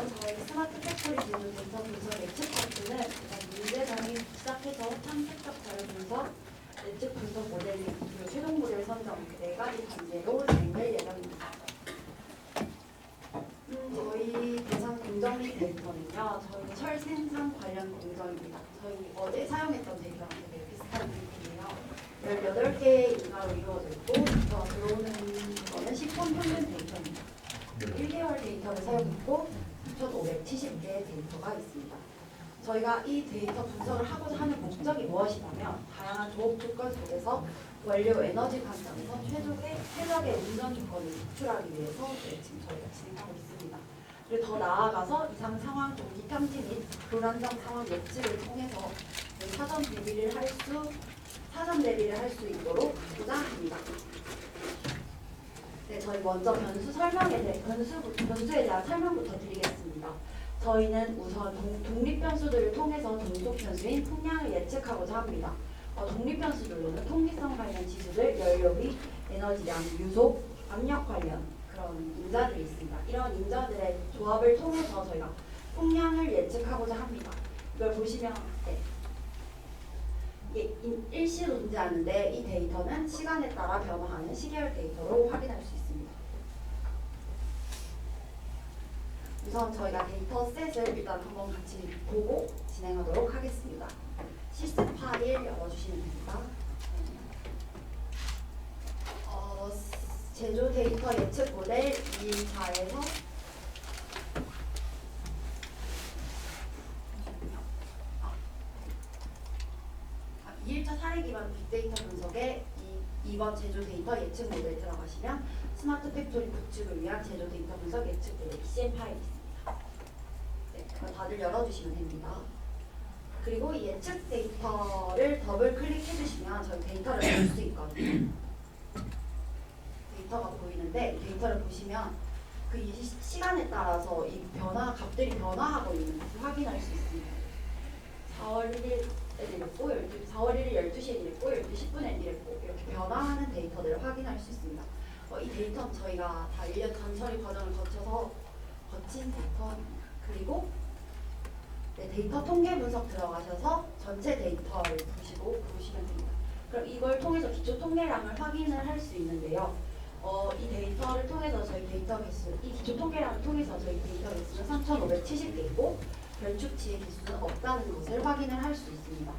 이번 저희 스마트 팩토리 기준 데이터 분석 예측 파트는 문제 정의 시작해서 탐색적 자료 분석, 예측 분석 모델링, 그리고 최종 모델 선정 네 가지 단계로 진행될 예정입니다. 저희 대상 공정 및 데이터는요, 저희 철 생산 관련 공정입니다. 저희 어제 사용했던 데이터랑 되게 비슷한 데이터예요. 18개의 인가로 이루어져 있고, 들어오는 거는 10분 평균 데이터입니다. 1개월 데이터를 사용했고 9,570개의 데이터가 있습니다. 저희가 이 데이터 분석을 하고자 하는 목적이 무엇이냐면 다양한 조업 조건 속에서 원료 에너지 관점에서 최적의 운전 조건을 도출하기 위해서 지금 저희가 진행하고 있습니다. 그리고 더 나아가서 이상 상황 동기 탐지 및 불안정 상황 예측을 통해서 사전 대비를 할 수 있도록 하고자 합니다. 네, 저희 먼저 변수에 대한 설명부터 드리겠습니다. 저희는 우선 독립 변수들을 통해서 종속 변수인 풍량을 예측하고자 합니다. 독립 변수들로는 통기성 관련 지수들, 연료비, 에너지량, 유속, 압력 관련 그런 인자들이 있습니다. 이런 인자들의 조합을 통해서 저희가 풍량을 예측하고자 합니다. 이걸 보시면 이게 일시로 존재하는데 이 데이터는 시간에 따라 변화하는 시계열 데이터로 확인할 수 있습니다. 우선 저희가 데이터 셋을 일단 한번 같이 보고 진행하도록 하겠습니다. 실습 파일 열어주시면 됩니다. 제조 데이터 예측 모델 2차에서 이일차 사례 기반 빅데이터 분석에 이번 제조 데이터 예측 모델 들어가시면 스마트 팩토리 구축을 위한 제조 데이터 분석 예측 모델 ECM 파일이 있습니다. 네, 그럼 다들 열어주시면 됩니다. 그리고 이 예측 데이터를 더블 클릭해 주시면 저희 데이터를 볼 수 있거든요. 데이터가 보이는데 데이터를 보시면 그 시간에 따라서 이 값들이 변화하고 있는 것을 확인할 수 있습니다. 4월 1일 4월 1일 12시에 이랬고 12시 10분에 이랬고 이렇게 변화하는 데이터들을 확인할 수 있습니다. 이 데이터는 저희가 다 1년 전처리 과정을 거쳐서 거친 데이터입니다. 그리고 데이터 통계 분석 들어가셔서 전체 데이터를 보시면 됩니다. 그럼 이걸 통해서 기초 통계량을 확인을 할 수 있는데요. 이 데이터를 통해서 저희 데이터 개수, 이 기초 통계량을 통해서 저희 데이터 개수는 3,570개이고 별축치의 개수는 없다는 것을 확인을 할 수 있습니다.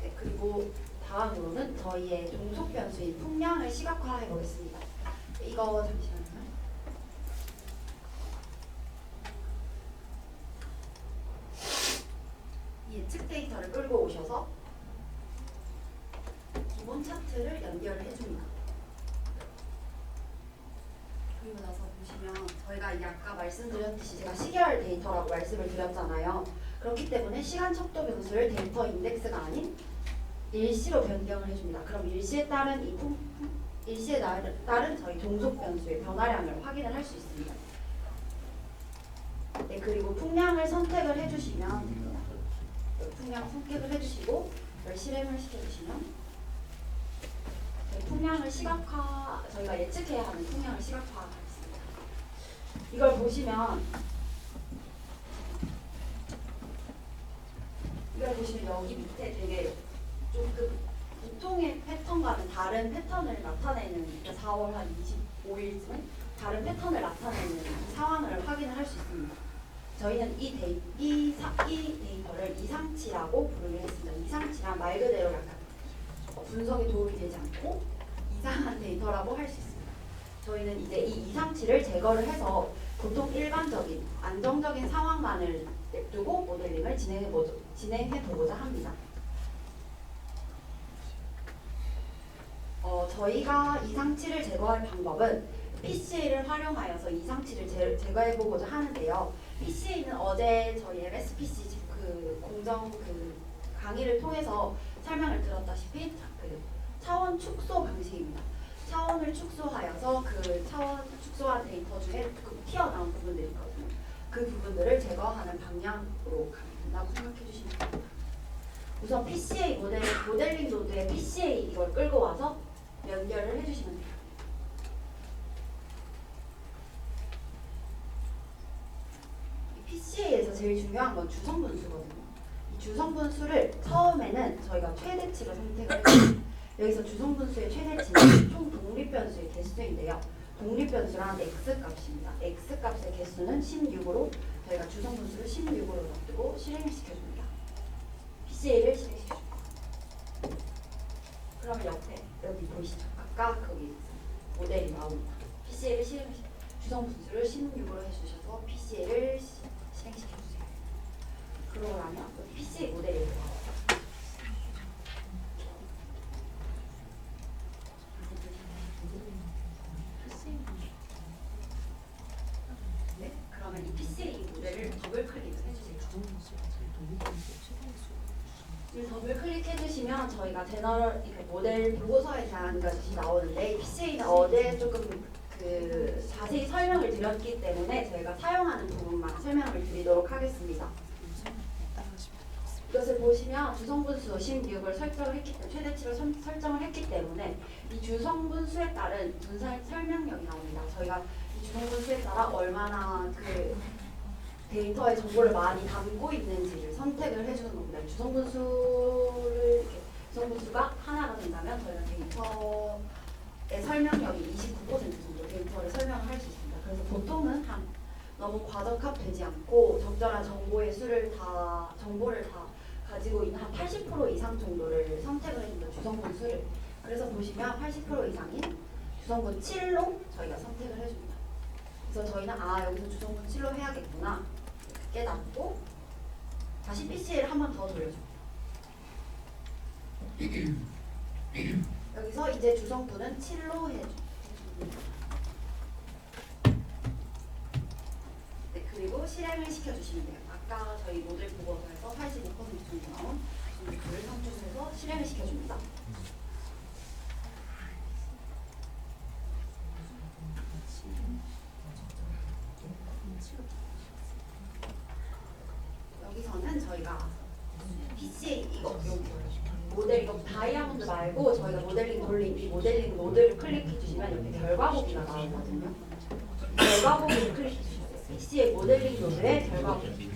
네, 그리고 다음으로는 저희의 종속 변수인 풍량을 시각화해 보겠습니다. 이거 잠시만요. 예측 데이터를 끌고 오셔서 기본 차트를 연결해 줍니다. 그리고 나서 보시면 저희가 이게 아까 말씀드렸듯이 제가 시계열 데이터라고 말씀을 드렸잖아요. 그렇기 때문에 시간 척도 변수를 데이터 인덱스가 아닌 일시로 변경을 해줍니다. 그럼 일시에 따른 저희 종속 변수의 변화량을 확인을 할 수 있습니다. 네, 그리고 풍량을 선택을 해주시면 풍량 선택을 해주시고 이걸 실행을 시켜주시면 풍량을 저희가 예측해야 하는 풍량을 시각화하겠습니다. 이걸 보시면 여기 밑에 되게 조금 보통의 패턴과는 다른 패턴을 나타내는 4월 한 25일쯤에 다른 패턴을 나타내는 상황을 확인을 할 수 있습니다. 저희는 이 데이터를 이상치라고 부르기로 했습니다. 이상치란 말 그대로 약간 분석에 도움이 되지 않고 이상한 데이터라고 할 수 있습니다. 저희는 이제 이 이상치를 제거를 해서 보통 일반적인 안정적인 상황만을 냅두고 모델링을 진행해 보고자 합니다. 저희가 이상치를 제거할 방법은 PCA를 활용하여서 이상치를 제거해 보고자 하는데요. PCA는 어제 저희 MSPC 공정 강의를 통해서 설명을 들었다시피 차원 축소 방식입니다. 차원을 축소하여서 차원 축소한 데이터 중에 튀어나온 부분들이 있거든요. 그 부분들을 제거하는 방향으로 가면 된다고 생각해 주시면 됩니다. 우선 PCA 모델링 노드에 PCA 이걸 끌고 와서 연결을 해주시면 돼요. PCA에서 제일 중요한 건 주성분수거든요. 이 주성분수를 처음에는 저희가 최대치로 선택을 해요. 여기서 주성분수의 최대치는 총 독립변수의 개수인데요. 독립변수란 x값입니다. x값의 개수는 16으로 저희가 주성분수를 16으로 놔두고 실행을 시켜줍니다. PCA를 실행시켜줍니다. 그러면 옆에 여기 보이시죠? 아까 거기 모델이 나옵니다. PCA를 실행시켜 주성분수를 16으로 해주셔서 PCA를 실행시켜주세요. 그러고 나면 PCA 모델이 나와요. 네, 그러면 이 PCA 모델을 더블 클릭을 해주세요. 더블 클릭해주시면 저희가 제너럴 모델 보고서에 대한 것이 나오는데 PCA는 어제 조금 자세히 설명을 드렸기 때문에 저희가 사용하는 부분만 설명을 드리도록 하겠습니다. 이것을 보시면 주성분수 16을 설정을 했기 때문에 최대치로 설정을 했기 때문에 이 주성분수에 따른 분산 설명력이 나옵니다. 저희가 이 주성분수에 따라 얼마나 데이터의 정보를 많이 담고 있는지를 선택을 해주는 겁니다. 주성분수가 하나가 된다면 저희가 데이터의 설명력이 29% 정도 데이터를 설명을 할 수 있습니다. 그래서 보통은 너무 과적합되지 않고 적절한 정보를 다 가지고 있는 한 80% 이상 정도를 선택을 해줍니다. 주성분수를. 그래서 보시면 80% 이상인 주성분 7로 저희가 선택을 해줍니다. 그래서 저희는 여기서 주성분 7로 해야겠구나 깨닫고 다시 PCA를 한 번 더 돌려줍니다. 여기서 이제 주성분은 7로 해줍니다. 네, 그리고 실행을 시켜주시면 돼요. 아까 저희 모델 보고서에서 85% 정도 나온 주성분을 선택해서 실행을 시켜줍니다. 여기서는 저희가 PCA 모델 이거 다이아몬드 말고 저희가 모델링 돌린 이 모델링 노드를 클릭해 주시면 이렇게 결과 보기가 나오거든요. 결과 보기를 클릭해 주세요. PCA 모델링 노드의 결과 보기.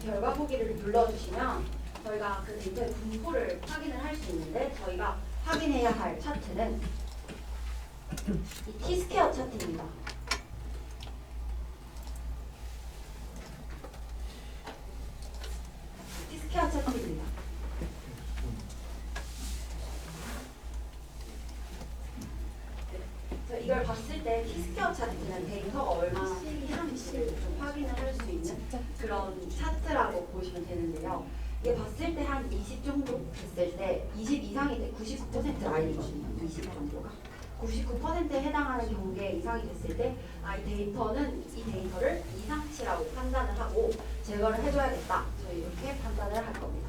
결과 보기를 눌러주시면 저희가 그 데이터의 분포를 확인을 할 수 있는데 저희가 확인해야 할 차트는 이 T-스퀘어 차트입니다. T-스퀘어 차트입니다. 이걸 봤을 때 T-스퀘어 차트는 데이터가 얼마나 필요한지를 좀 확인을 할 수 있는 그런 차트라고 보시면 되는데요. 이게 봤을 때 한 20 정도 됐을 때 20 이상이 돼 99% 아니거든요. 20 정도가 99%에 해당하는 경계 이상이 됐을 때 이 데이터를 이상치라고 판단을 하고 제거를 해줘야겠다. 저희 이렇게 판단을 할 겁니다.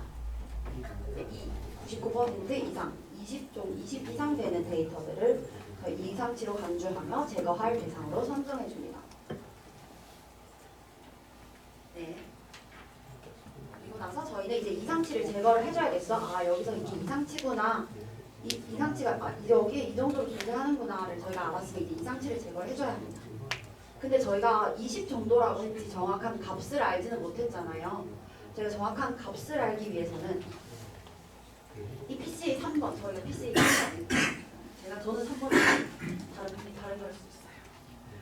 이 99% 이상 20 이상 되는 데이터들을 저희 이상치로 간주하며 제거할 대상으로 선정해 줍니다. 네. 그리고 나서 저희는 이제 이상치를 제거를 해줘야겠어. 여기서 이게 이상치구나. 이상치가 여기 이 정도로 존재하는구나를 저희가 알았으면 이제 이상치를 제거를 해줘야 합니다. 근데 저희가 20 정도라고 했지 정확한 값을 알지는 못했잖아요. 저희가 정확한 값을 알기 위해서는 이 PCA 3번 저희가 PCA 3번 저는 3번을 다른 걸 수 있어요.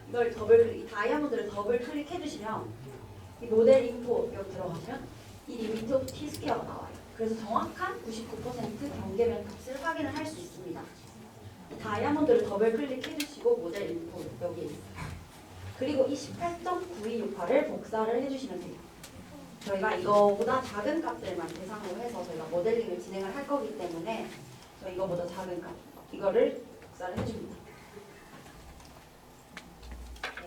이걸 더블 클릭, 다이아몬드를 더블 클릭해 주시면 이 모델 인포 여기 들어가시면 이 리미트 오브 T-스퀘어가 나와요. 그래서 정확한 99% 경계면 값을 확인을 할 수 있습니다. 이 다이아몬드를 더블 클릭해 주시고 모델 인포 여기에 있어요. 그리고 이 18.9268을 복사를 해주시면 돼요. 저희가 이거보다 작은 값들만 대상으로 해서 저희가 모델링을 진행을 할 거기 때문에 저희 이거보다 작은 값 이거를 복사를 해줍니다.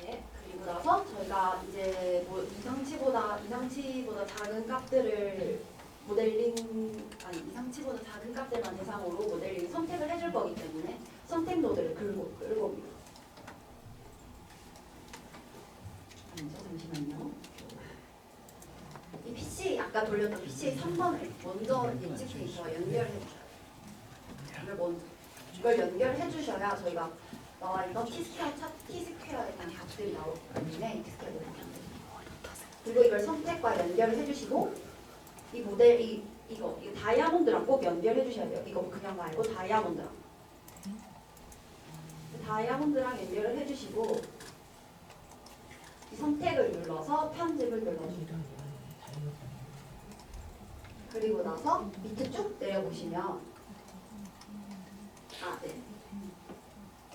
네, 그리고 나서 저희가 이제 이상치보다 작은 값들을 이상치보다 작은 값들만 대상으로 모델링 선택을 해줄 거기 때문에 선택 노드를 끌고 옵니다. 잠시만요. 이 PCA 아까 돌렸던 PCA 3번을 먼저 예측 데이터와 연결해 주셔요. 이걸 연결해 주셔야 저희가 나와 있던 T스퀘어에 대한 값들이 나오기 때문에 T스퀘어에 대한 값들. 그리고 이걸 선택과 연결을 해주시고 이 모델 이거 다이아몬드랑 꼭 연결해 주셔야 돼요. 이거 그냥 말고 다이아몬드랑 연결을 해주시고 이 선택을 눌러서 편집을 눌러주세요. 그리고 나서 밑에 쭉 내려보시면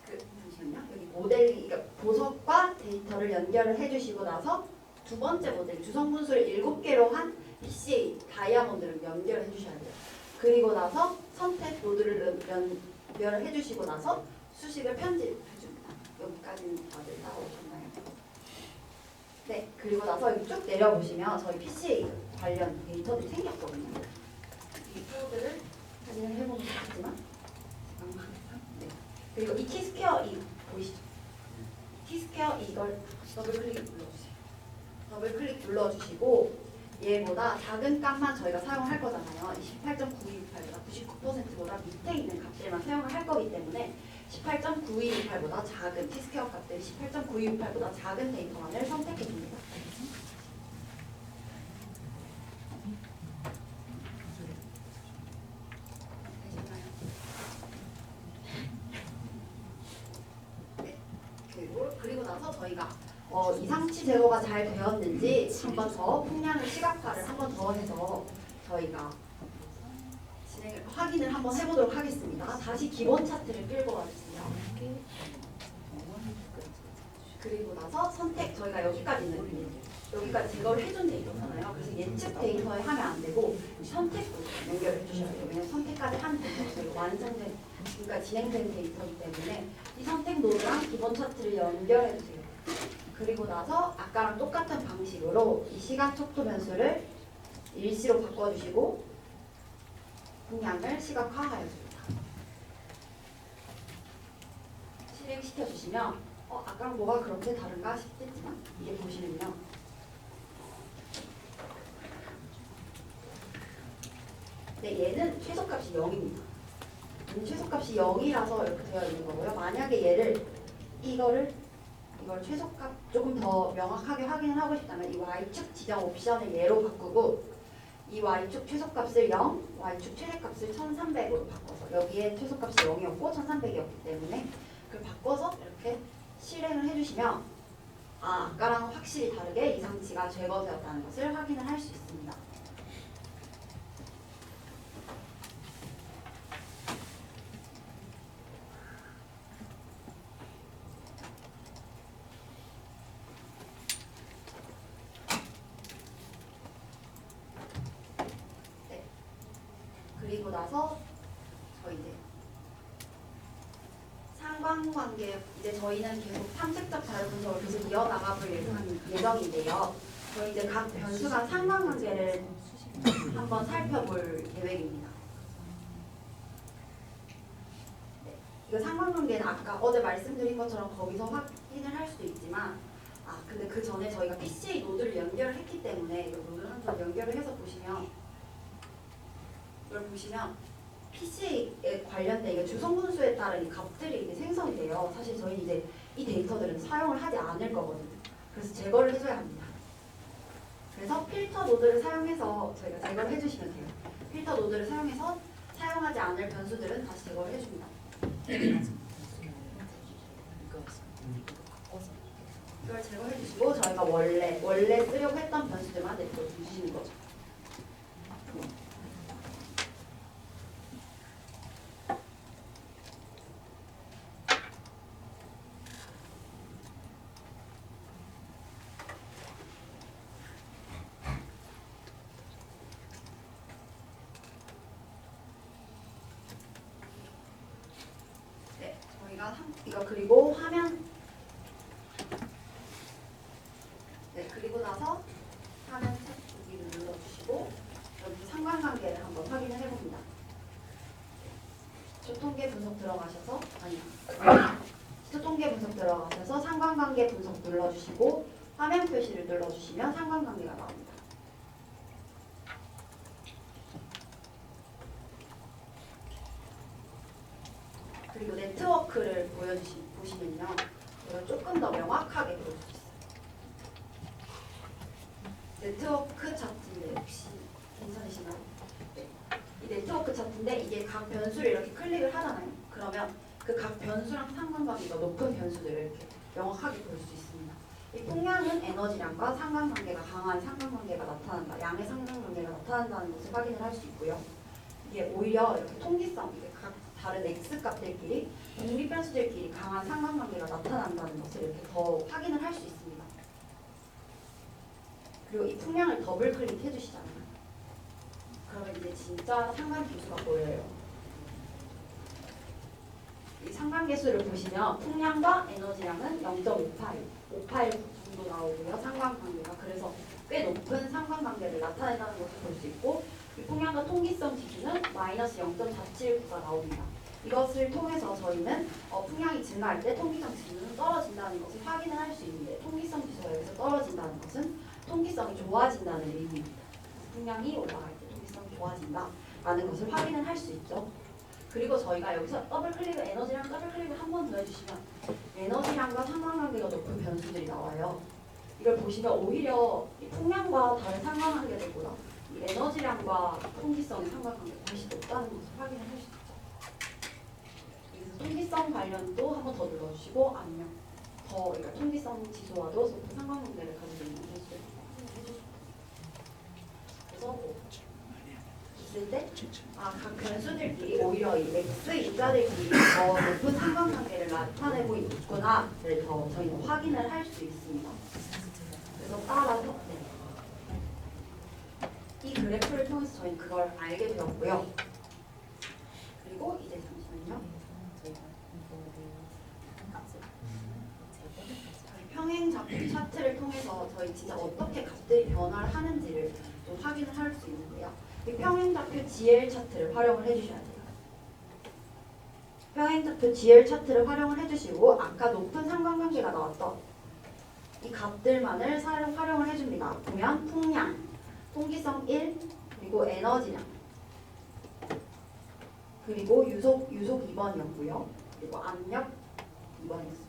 잠시만요. 여기 모델 보석과 데이터를 연결을 해주시고 나서 두 번째 모델 주성분수를 7개로 한 PCA 다이아몬드를 연결해 주셔야 돼요. 그리고 나서 선택 노드를 연결을 해주시고 나서 수식을 편집해 줍니다. 여기까지는 다들 따라오셨나요? 네, 그리고 나서 여기 쭉 내려보시면 저희 PCA 관련 데이터들이 생겼거든요. 이 코드를 확인을 해보면 좋겠지만 잠깐만. 네. 그리고 이 T스퀘어 보이시죠? T스퀘어 이걸 더블 클릭 눌러주시고 얘보다 작은 값만 저희가 사용할 거잖아요. 18.9268보다 99%보다 밑에 있는 값들만 사용을 할 거기 때문에 18.9268보다 작은 T스퀘어 값들이 18.9268보다 작은 데이터만을 선택해 줍니다. 네. 그리고 나서 저희가 이상치 제거가 잘 되었는지 한 번 더 풍량을 시각화를 한 번 더 해서 저희가 확인을 한번 해보도록 하겠습니다. 다시 기본 차트를 끌고 와주세요. 그리고 나서 선택 저희가 여기까지 제거를 해준 데이터잖아요. 그래서 예측 데이터에 하면 안 되고 선택도 연결해 주셔야 돼요. 왜냐면 선택까지 한 데이터가 저희가 완성된 그러니까 진행된 데이터이기 때문에 이 선택 노드랑 기본 차트를 연결해 주세요. 그리고 나서 아까랑 똑같은 방식으로 이 시간 척도 변수를 일시로 바꿔주시고 풍량을 시각화하여 줍니다. 실행시켜 주시면 아까랑 뭐가 그렇게 다른가 싶겠지만 이게 보시면요. 네, 얘는 최소값이 0입니다. 최소값이 0이라서 이렇게 되어 있는 거고요. 만약에 이걸 최소값 조금 더 명확하게 확인을 하고 싶다면 이 Y축 지정 옵션을 얘로 바꾸고 이 Y축 최소값을 0, Y축 최대값을 1300으로 바꿔서 여기에 최소값이 0이었고 1300이었기 때문에 그걸 바꿔서 이렇게 실행을 해주시면 아까랑 확실히 다르게 이상치가 제거되었다는 것을 확인을 할 수 있습니다. 그리고 나서 상관관계 저희는 계속 탐색적 자료 분석을 계속 이어나가볼 예정인데요. 저희 이제 각 변수 간 상관관계를 한번 살펴볼 계획입니다. 네, 이거 상관관계는 아까 어제 말씀드린 것처럼 거기서 확인을 할 수도 있지만 근데 그 전에 저희가 PCA 노드를 연결을 했기 때문에 이 노드를 한번 연결을 해서 이걸 보시면 PCA에 관련된 주성분수에 따른 이 값들이 이제 생성이 돼요. 사실 저희 이제 이 데이터들은 사용을 하지 않을 거거든요. 그래서 제거를 해줘야 합니다. 그래서 필터 노드를 사용해서 저희가 제거를 해주시면 돼요. 필터 노드를 사용해서 사용하지 않을 변수들은 다시 제거를 해줍니다. 이걸 제거해주시고 저희가 원래 쓰려고 했던 변수들만 내버려 두시는 거죠. 이거 그리고 그리고 나서 화면 여기를 눌러주시고 여기 상관관계를 한번 확인을 해봅니다. 초통계 분석 들어가셔서 초통계 분석 들어가셔서 상관관계 분석 눌러주시고 화면 표시를 눌러주시면 상관관계가 나옵니다. 그리고 네트워크를 보시면요. 이걸 조금 더 명확하게 볼 수 있어요. 네트워크 차트인데 혹시 괜찮으신가요? 네. 이 네트워크 차트인데 이게 각 변수를 이렇게 클릭을 하잖아요. 그러면 그 각 변수랑 상관관계가 높은 변수들을 이렇게 명확하게 볼 수 있습니다. 이 풍량은 에너지량과 상관관계가 강한 상관관계가 나타난다. 양의 상관관계가 나타난다는 것을 확인을 할 수 있고요. 이게 오히려 이렇게 통기성, 이게 각 다른 x 값들끼리 독립 변수들끼리 강한 상관관계가 나타난다는 것을 이렇게 더 확인을 할 수 있습니다. 그리고 이 풍량을 더블 클릭해 주시잖아요. 그러면 이제 진짜 상관계수가 보여요. 이 상관계수를 보시면 풍량과 에너지량은 0.58 정도 나오고요. 상관관계가 그래서 꽤 높은 상관관계를 나타낸다는 것을 볼 수 있고 이 풍량과 통기성 지수는 마이너스 0.479가 나옵니다. 이것을 통해서 저희는 풍량이 증가할 때 통기성 지수는 떨어진다는 것을 확인을 할 수 있는데 통기성 지수가 여기서 떨어진다는 것은 통기성이 좋아진다는 의미입니다. 풍량이 올라갈 때 통기성이 좋아진다라는 것을 확인을 할 수 있죠. 그리고 저희가 여기서 더블 클릭을 에너지랑 더블 클릭을 한 번 더 해주시면 에너지량과 상관관계가 높은 변수들이 나와요. 이걸 보시면 오히려 이 풍량과 다른 상관관계들보다 이 에너지량과 통기성의 상관관계가 훨씬 높다는 것을 확인을 할 수 있죠. 그래서 통기성 관련도 한 번 더 눌러주시고 아니면 더 그러니까 통기성 지수와도 높은 상관관계를 가지고 있는 변수들 해주시고 그래서 뭐 있을 때 각 변수들끼리 오히려 이 x 인자들끼리 더 높은 상관관계를 나타내고 있구나를 더 저희는 확인을 할 수 있습니다. 그래서 따라서 이 그래프를 통해서 저희는 그걸 알게 되었고요. 그리고 이제 잠시만요. 평행 좌표 차트를 통해서 저희 진짜 어떻게 값들이 변화를 하는지를 좀 확인을 할 수 있는데요. 이 평행좌표 GL 차트를 활용을 해주셔야 돼요. 평행좌표 GL 차트를 활용을 해주시고 아까 높은 상관관계가 나왔던 이 값들만을 활용을 해줍니다. 보면 풍량, 통기성 1, 그리고 에너지량, 그리고 유속 2번이었고요. 그리고 압력 2번이었습니다.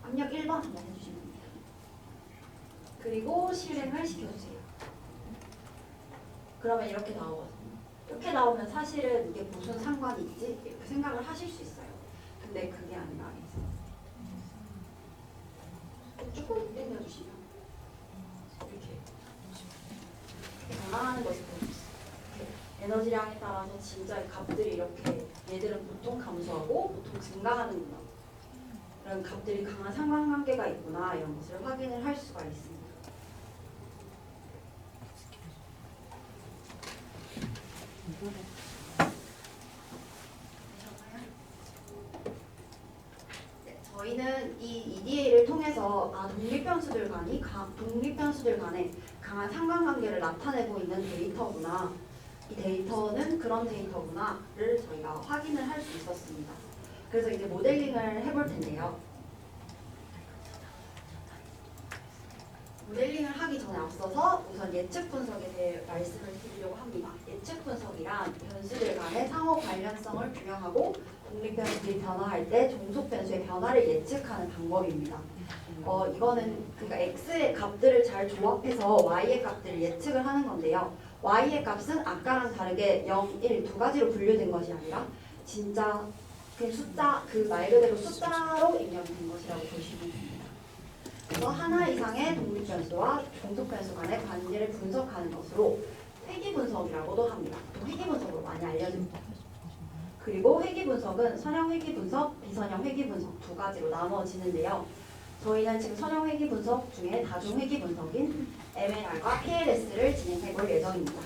압력 1번 한번 해주시면 됩니다. 그리고 실행을 시켜주세요. 그러면 이렇게 나오거든요. 이렇게 나오면 사실은 이게 무슨 상관이 있지? 이렇게 생각을 하실 수 있어요. 근데 그게 아니라 조금 당겨주시면 이렇게 변화하는 것을 볼 수 있어요. 에너지량에 따라서 진짜 값들이 이렇게 얘들은 보통 감소하고 보통 증가하는구나. 이런 값들이 강한 상관관계가 있구나 이런 것을 확인을 할 수가 있습니다. 네, 저희는 이 EDA를 통해서 독립변수들 간에 강한 상관관계를 나타내고 있는 데이터구나. 이 데이터는 그런 데이터구나를 저희가 확인을 할 수 있었습니다. 그래서 이제 모델링을 해볼 텐데요. 모델링을 하기 전에 앞서서 우선 예측 분석에 대해 말씀을 드리려고 합니다. 예측 분석이란 변수들 간의 상호 관련성을 규명하고 독립 변수들이 변화할 때 종속 변수의 변화를 예측하는 방법입니다. 이거는 그러니까 x의 값들을 잘 조합해서 y의 값들을 예측을 하는 건데요. y의 값은 아까랑 다르게 0, 1 두 가지로 분류된 것이 아니라 진짜 그 숫자, 그 말 그대로 숫자로 입력된 것이라고 보시면 됩니다. 그래서 하나 이상의 독립 변수와 종속 변수 간의 관계를 분석하는 것으로 회귀 분석이라고도 합니다. 회귀 분석으로 많이 알려집니다. 그리고 회귀 분석은 선형 회귀 분석, 비선형 회귀 분석 두 가지로 나누어지는데요. 저희는 지금 선형 회귀 분석 중에 다중 회귀 분석인 MLR과 PLS를 진행해 볼 예정입니다.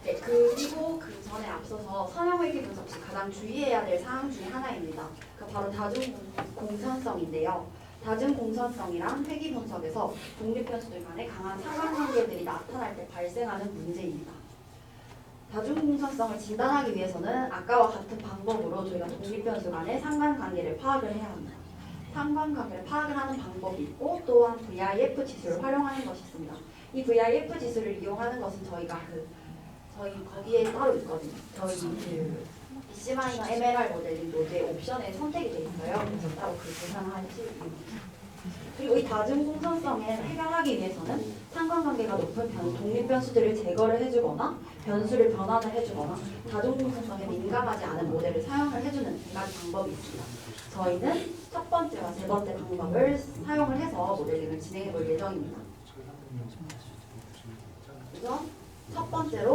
네, 그리고 그 전에 앞서서 선형 회귀 분석 시 가장 주의해야 될 사항 중에 하나입니다. 그 바로 다중 공선성인데요. 다중 공선성이란 회귀 분석에서 독립 변수들 간의 강한 상관관계들이 나타날 때 발생하는 문제입니다. 다중 공선성을 진단하기 위해서는 아까와 같은 방법으로 저희가 독립 변수 간의 상관관계를 파악을 해야 합니다. 상관관계를 파악을 하는 방법이 있고 또한 VIF 지수를 활용하는 것이 있습니다. 이 VIF 지수를 이용하는 것은 저희 거기에 따로 있거든요. 저희 BC-MLR 모델링 노드의 옵션에 선택이 되어 있어요. 그래서 따로 그 계산하실 이유입니다. 그리고 이 다중공선성을 해결하기 위해서는 상관관계가 높은 독립 변수들을 제거를 해주거나 변수를 변환을 해주거나 다중공선성에 민감하지 않은 모델을 사용을 해주는 두 가지 방법이 있습니다. 저희는 첫 번째와 세 번째 방법을 사용을 해서 모델링을 진행해 볼 예정입니다. 우선 첫 번째로